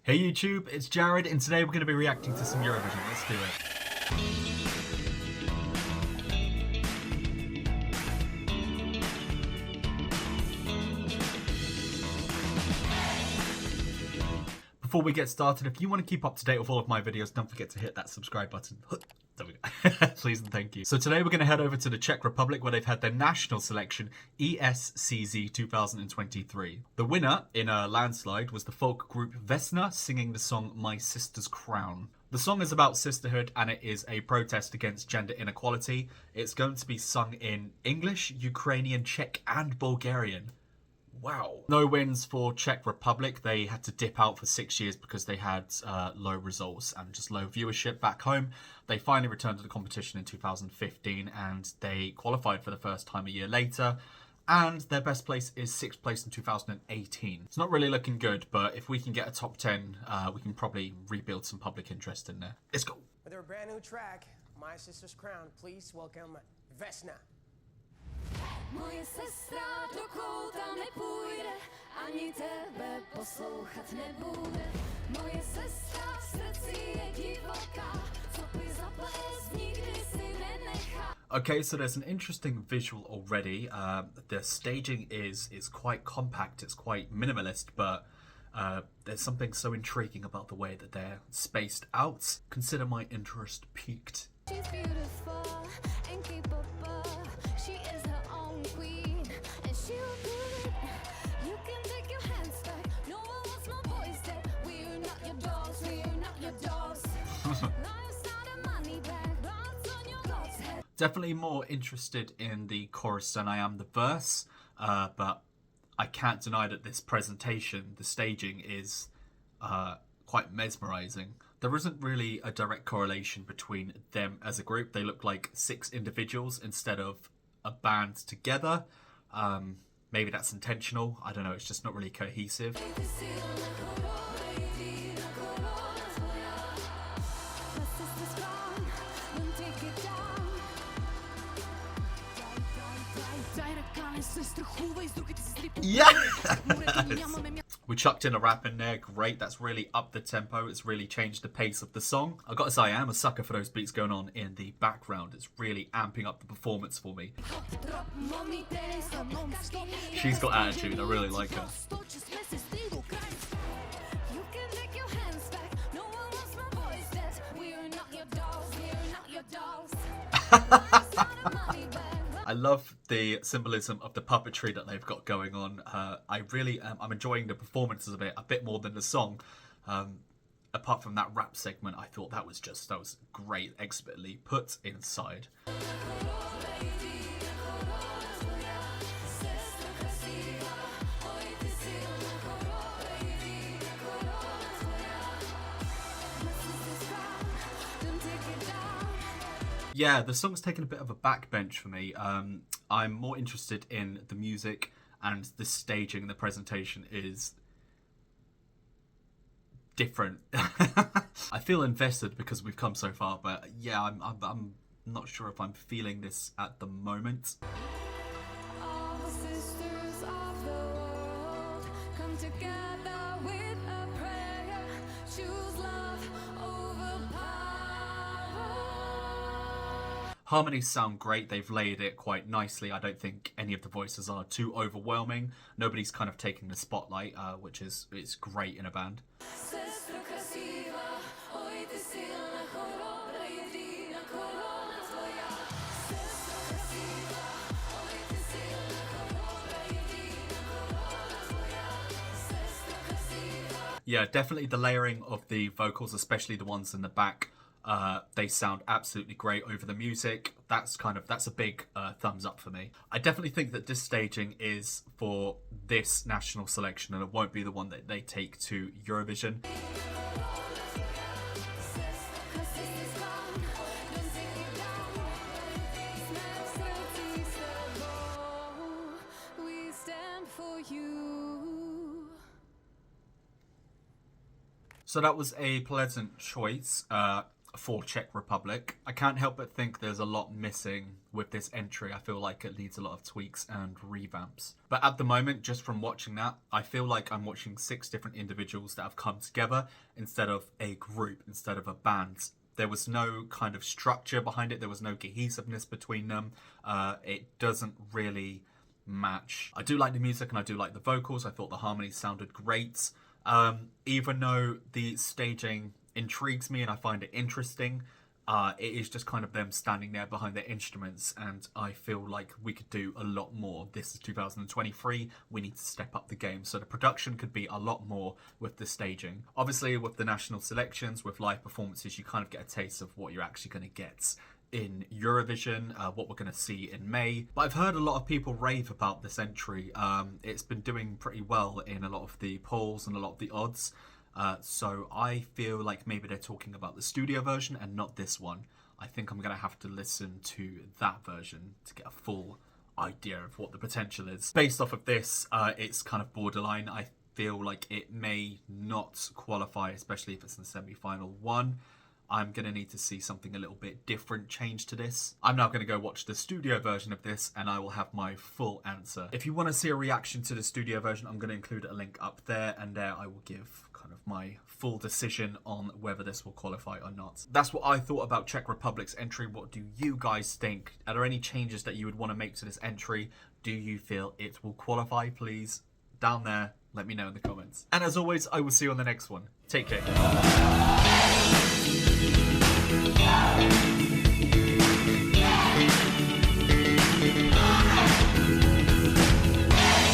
Hey YouTube, it's Jaryd, and today we're going to be reacting to some Eurovision. Let's do it. Before we get started, if you want to keep up to date with all of my videos, don't forget to hit that subscribe button. There we go. Please and thank you. So today we're going to head over to the Czech Republic where they've had their national selection, ESCZ 2023. The winner in a landslide was the folk group Vesna singing the song My Sister's Crown. The song is about sisterhood and it is a protest against gender inequality. It's going to be sung in English, Ukrainian, Czech and Bulgarian. Wow. No wins for Czech Republic. They had to dip out for 6 years because they had low results and just low viewership back home. They finally returned to the competition in 2015 and they qualified for the first time a year later. And their best place is 6th place in 2018. It's not really looking good, but if we can get a top 10, we can probably rebuild some public interest in there. Let's go. With their brand new track, My Sister's Crown, please welcome Vesna. Moje sestra do kouta nepůjde, ani tebe poslouchat nebude. Moje sestra v srdci je divoká, co by za ples nikdy si nenechá. Okay, so there's an interesting visual already. The staging is quite compact, it's quite minimalist, but there's something so intriguing about the way that they're spaced out. Consider my interest peaked. She's beautiful and capable. She is her own queen, and she'll do it. You can take your hands back. No one wants my voice dead. We're not your dolls. We're not your dolls. Life's not a money bag. Blood's on your God's head. Definitely more interested in the chorus than I am the verse, but I can't deny that this presentation, the staging, is quite mesmerizing. There isn't really a direct correlation between them as a group. They look like 6 individuals instead of a band together. Maybe that's intentional. I don't know. It's just not really cohesive. Yeah! We chucked in a rap in there, great, that's really upped the tempo, it's really changed the pace of the song. I gotta say, I am a sucker for those beats going on in the background, it's really amping up the performance for me. She's got attitude, I really like her. I love the symbolism of the puppetry that they've got going on. I'm enjoying the performances of it a bit more than the song. Apart from that rap segment, I thought that was great, expertly put inside. Yeah, the song's taken a bit of a backbench for me. I'm more interested in the music, and the staging, the presentation is different. I feel invested because we've come so far, but yeah, I'm not sure if I'm feeling this at the moment. All the sisters of the world come together with a prayer. Choose love over power. Harmonies sound great, they've layered it quite nicely. I don't think any of the voices are too overwhelming. Nobody's kind of taking the spotlight, which is great in a band. Yeah, definitely the layering of the vocals, especially the ones in the back, they sound absolutely great over the music. That's a big thumbs up for me. I definitely think that this staging is for this national selection and it won't be the one that they take to Eurovision. We stand for you. So that was a pleasant choice. for Czech Republic. I can't help but think there's a lot missing with this entry. I feel like it needs a lot of tweaks and revamps. But at the moment, just from watching that, I feel like I'm watching 6 different individuals that have come together instead of a group, instead of a band. There was no kind of structure behind it. There was no cohesiveness between them. It doesn't really match. I do like the music and I do like the vocals. I thought the harmonies sounded great. Even though the staging intrigues me and I find it interesting, it is just kind of them standing there behind their instruments, and I feel like we could do a lot more. This is 2023, we need to step up the game, so the production could be a lot more with the staging. Obviously with the national selections, with live performances, you kind of get a taste of what you're actually going to get in Eurovision, what we're going to see in May. But I've heard a lot of people rave about this entry. It's been doing pretty well in a lot of the polls and a lot of the odds. So I feel like maybe they're talking about the studio version and not this one. I think I'm going to have to listen to that version to get a full idea of what the potential is. Based off of this, it's kind of borderline. I feel like it may not qualify, especially if it's in the semi-final one. I'm going to need to see something a little bit different change to this. I'm now going to go watch the studio version of this and I will have my full answer. If you want to see a reaction to the studio version, I'm going to include a link up there, and there I will give kind of my full decision on whether this will qualify or not. That's what I thought about Czech Republic's entry. What do you guys think? Are there any changes that you would want to make to this entry? Do you feel it will qualify? Please, down there, let me know in the comments. And as always, I will see you on the next one. Take care.